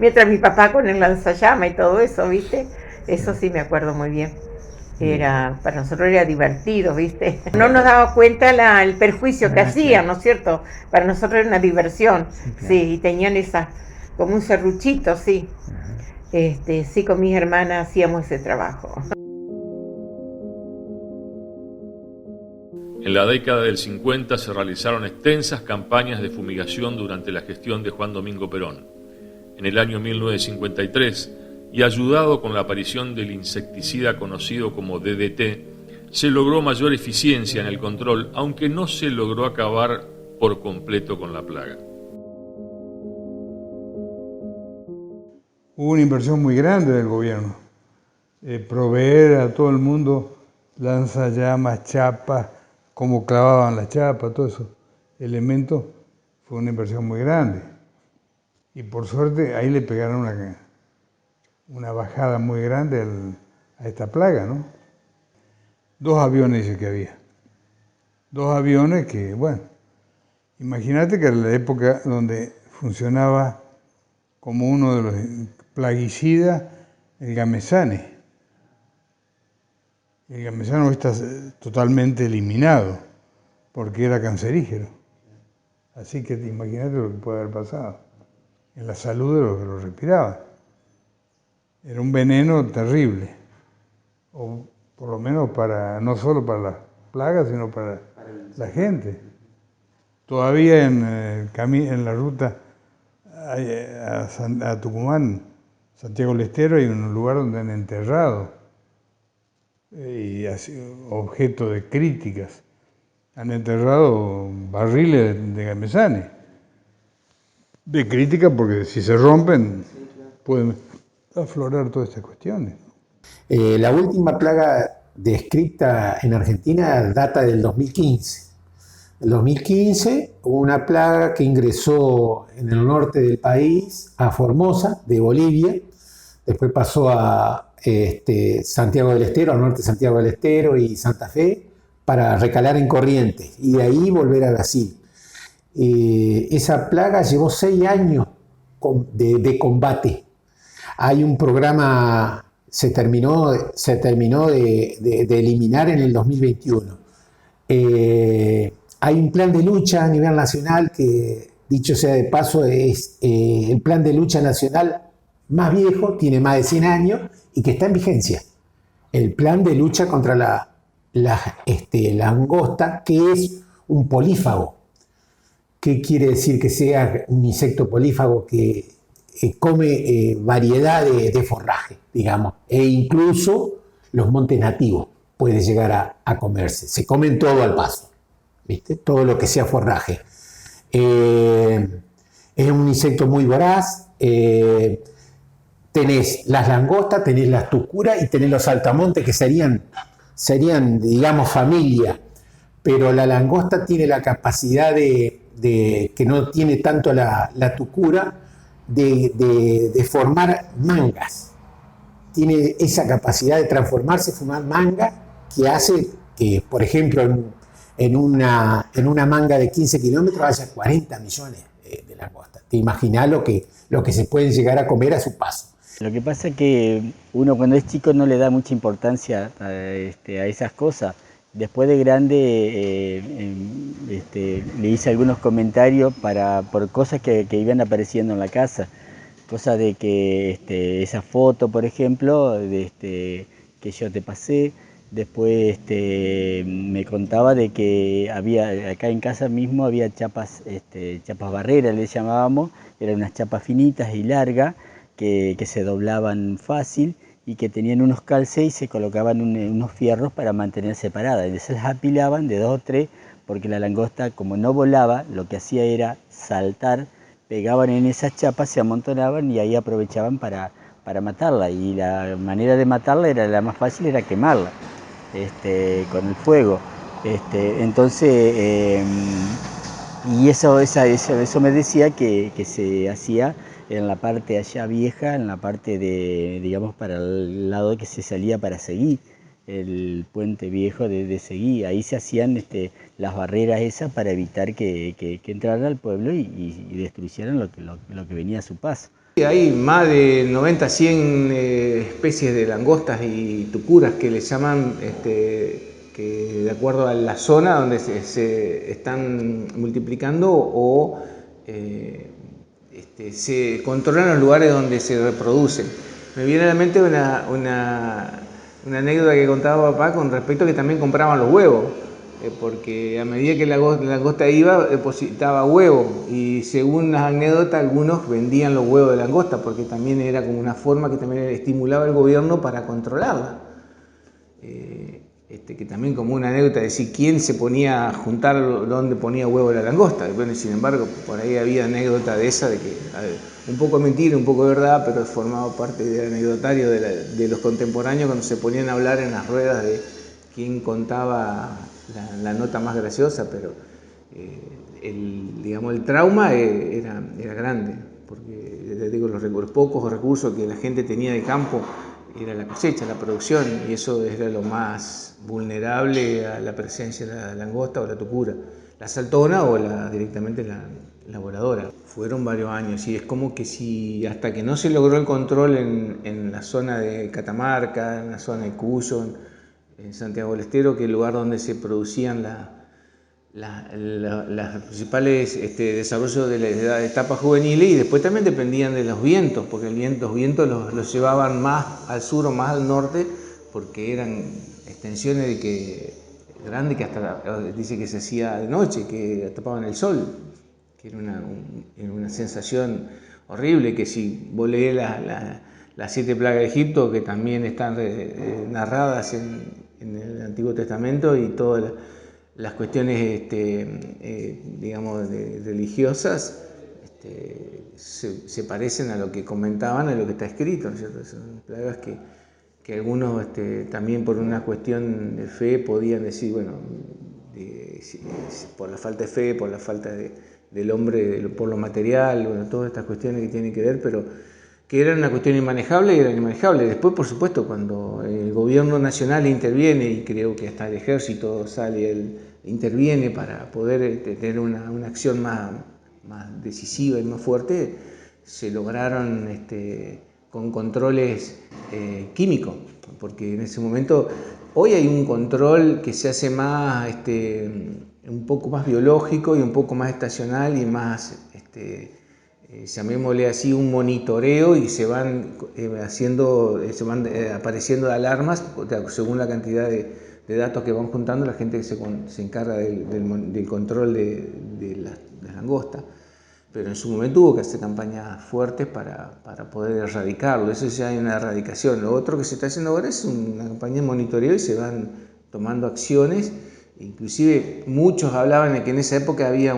Mientras mi papá con el lanzallamas y todo eso, ¿viste? Eso sí me acuerdo muy bien. Para nosotros era divertido, ¿viste? No nos daba cuenta el perjuicio que hacían, ¿no es cierto? Para nosotros era una diversión, sí, y tenían como un serruchito, sí. Sí, con mis hermanas hacíamos ese trabajo. En la década del 50 se realizaron extensas campañas de fumigación durante la gestión de Juan Domingo Perón. En el año 1953, y ayudado con la aparición del insecticida conocido como DDT, se logró mayor eficiencia en el control, aunque no se logró acabar por completo con la plaga. Hubo una inversión muy grande del gobierno, proveer a todo el mundo lanzallamas, chapas, cómo clavaban las chapas, todos esos elementos, fue una inversión muy grande. Y por suerte ahí le pegaron una bajada muy grande a esta plaga, ¿no? 2 aviones dice que había. 2 aviones que, bueno, imagínate que era la época donde funcionaba como uno de los plaguicidas el gamesane. El gamesano está totalmente eliminado porque era cancerígeno. Así que imagínate lo que puede haber pasado en la salud de los que lo respiraban. Era un veneno terrible, o por lo menos no solo para las plagas, sino para la gente. Todavía en la ruta a Tucumán, Santiago del Estero, hay un lugar donde han enterrado, y objeto de críticas, han enterrado barriles de gamesane. De crítica porque si se rompen pueden aflorar todas estas cuestiones. La última plaga descrita en Argentina data del 2015. En el 2015 hubo una plaga que ingresó en el norte del país, a Formosa, de Bolivia, después pasó a Santiago del Estero, al norte de Santiago del Estero y Santa Fe, para recalar en Corrientes y de ahí volver a Brasil. Esa plaga llevó 6 años de combate. Hay un programa, se terminó de eliminar en el 2021. Hay un plan de lucha a nivel nacional que, dicho sea de paso, es el plan de lucha nacional más viejo, tiene más de 100 años y que está en vigencia. El plan de lucha contra la langosta, que es un polífago. ¿Qué quiere decir que sea un insecto polífago que come variedad de forraje, digamos? E incluso los montes nativos puede llegar a comerse. Se comen todo al paso, ¿viste? Todo lo que sea forraje. Es un insecto muy voraz. Tenés las langostas, tenés las tucuras y tenés los saltamontes, que serían, digamos, familia. Pero la langosta tiene la capacidad que no tiene tanto la tucura, de formar mangas. Tiene esa capacidad de transformarse, formar manga, que hace que, por ejemplo, en una manga de 15 kilómetros haya 40 millones de langostas. Te imaginás lo que se pueden llegar a comer a su paso. Lo que pasa es que uno cuando es chico no le da mucha importancia a esas cosas. Después de grande le hice algunos comentarios por cosas que iban apareciendo en la casa. Cosa de que esa foto, por ejemplo, que yo te pasé. Después me contaba de que había acá en casa mismo había chapas barreras, le llamábamos. Eran unas chapas finitas y largas que se doblaban fácil y que tenían unos calces y se colocaban unos fierros para mantener separadas. Y se las apilaban de 2 o 3 porque la langosta, como no volaba, lo que hacía era saltar, pegaban en esas chapas, se amontonaban y ahí aprovechaban para matarla. Y la manera de matarla era la más fácil, era quemarla con el fuego. Entonces, y eso me decía que se hacía en la parte allá vieja, en la parte digamos, para el lado que se salía para Seguí, el puente viejo de Seguí. Ahí se hacían las barreras esas para evitar que entraran al pueblo y destruyeran lo que venía a su paso. Hay más de 90, 100 especies de langostas y tucuras que le llaman, que de acuerdo a la zona donde se están multiplicando o se controlan los lugares donde se reproducen. Me viene a la mente una anécdota que contaba papá con respecto a que también compraban los huevos, porque a medida que la langosta iba, depositaba huevos, y según las anécdotas, algunos vendían los huevos de langosta, porque también era como una forma que también estimulaba el gobierno para controlarla. Que también como una anécdota de decir quién se ponía a juntar dónde ponía huevo de la langosta. Bueno, sin embargo, por ahí había anécdota de esa, de que un poco mentira, un poco verdad, pero formaba parte del anecdotario de los contemporáneos cuando se ponían a hablar en las ruedas quién contaba la nota más graciosa, pero el trauma era grande, porque les digo, los pocos recursos que la gente tenía de campo era la cosecha, la producción, y eso era lo más vulnerable a la presencia de la langosta o la tucura, la saltona o directamente la voladora. Fueron varios años y es como que si hasta que no se logró el control en la zona de Catamarca, en la zona de Cuyo, en Santiago del Estero, que es el lugar donde se producían las principales desarrollos de la etapa juvenil, y después también dependían de los vientos, porque los vientos los llevaban más al sur o más al norte, porque eran extensiones grandes que hasta dice que se hacía de noche, que tapaban el sol, que era una sensación horrible, que si vos leés las 7 plagas de Egipto, que también están narradas en el Antiguo Testamento, y todas las cuestiones digamos religiosas se parecen a lo que comentaban, a lo que está escrito, ¿no es cierto? Son plagas que algunos también por una cuestión de fe podían decir, bueno, por la falta de fe, por la falta del hombre, por lo material, bueno, todas estas cuestiones que tienen que ver, pero que eran una cuestión inmanejable y eran inmanejables. Después, por supuesto, cuando el gobierno nacional interviene, y creo que hasta el ejército interviene para poder tener una acción más decisiva y más fuerte, se lograron con controles químicos, porque en ese momento, hoy hay un control que se hace más, un poco más biológico y un poco más estacional y más, llamémosle así, un monitoreo, y se van apareciendo alarmas según la cantidad de datos que van juntando la gente que se encarga del control de las langostas. Pero en su momento hubo que hacer campañas fuertes para poder erradicarlo. Eso ya hay una erradicación. Lo otro que se está haciendo ahora es una campaña de monitoreo, y se van tomando acciones. Inclusive muchos hablaban de que en esa época había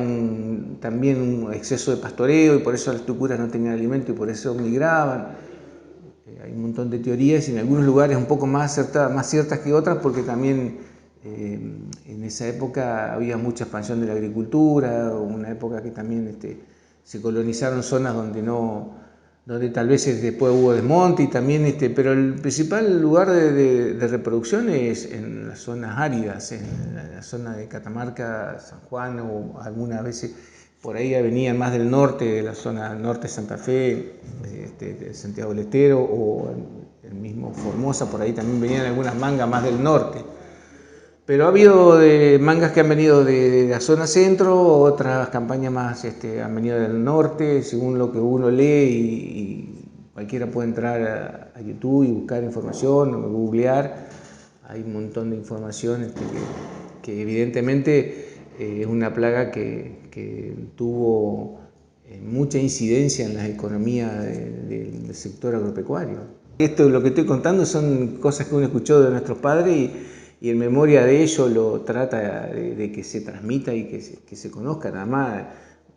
también un exceso de pastoreo, y por eso las tucuras no tenían alimento y por eso migraban. Hay un montón de teorías, y en algunos lugares un poco más ciertas que otras, porque también en esa época había mucha expansión de la agricultura, una época que también se colonizaron zonas donde tal vez después hubo desmonte, y también, pero el principal lugar de reproducción es en las zonas áridas, en la zona de Catamarca, San Juan, o algunas veces por ahí venían más del norte, de la zona norte de Santa Fe, de Santiago del Estero, o el mismo Formosa, por ahí también venían algunas mangas más del norte. Pero ha habido mangas que han venido de la zona centro, otras campañas más han venido del norte, según lo que uno lee, y cualquiera puede entrar a YouTube y buscar información, o googlear. Hay un montón de información que evidentemente es una plaga que tuvo mucha incidencia en la economía del sector agropecuario. Esto, lo que estoy contando, son cosas que uno escuchó de nuestros padres, y en memoria de ello lo trata de que se transmita y que se conozca. Nada más,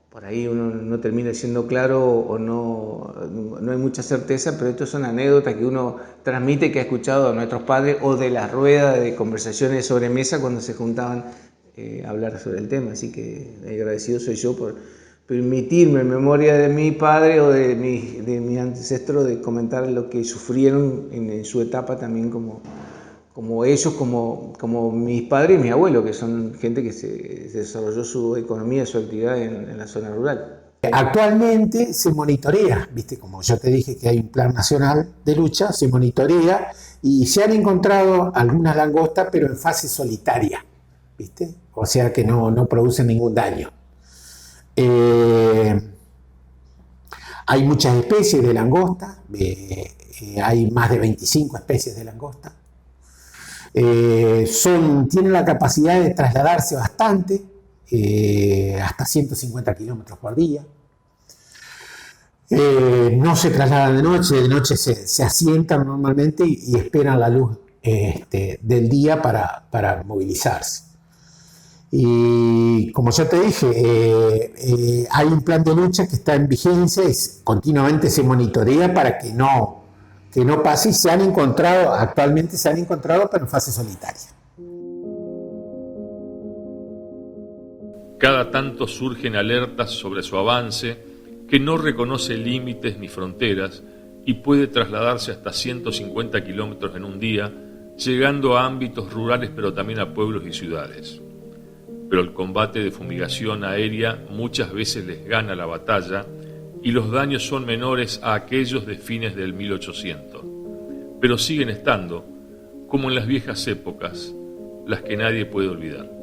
por ahí uno no termina siendo claro, o no hay mucha certeza, pero estas son anécdotas que uno transmite, que ha escuchado a nuestros padres, o de las ruedas de conversaciones sobre mesa cuando se juntaban a hablar sobre el tema. Así que agradecido soy yo por permitirme, en memoria de mi padre o de mi ancestro, de comentar lo que sufrieron en su etapa también, como ellos, como mis padres y mis abuelos, que son gente que se desarrolló su economía, su actividad en la zona rural. Actualmente se monitorea, ¿viste? Como yo te dije que hay un plan nacional de lucha, se monitorea, y se han encontrado algunas langostas, pero en fase solitaria, ¿viste? O sea que no producen ningún daño. Hay muchas especies de langosta, hay más de 25 especies de langosta. Tienen la capacidad de trasladarse bastante, hasta 150 kilómetros por día. No se trasladan de noche se asientan normalmente y esperan la luz del día para movilizarse. Y como ya te dije, hay un plan de lucha que está en vigencia, y continuamente se monitorea para que no pase, y actualmente se han encontrado, pero en fase solitaria. Cada tanto surgen alertas sobre su avance que no reconoce límites ni fronteras y puede trasladarse hasta 150 kilómetros en un día, llegando a ámbitos rurales pero también a pueblos y ciudades. Pero el combate de fumigación aérea muchas veces les gana la batalla y los daños son menores a aquellos de fines del 1800. Pero siguen estando, como en las viejas épocas, las que nadie puede olvidar.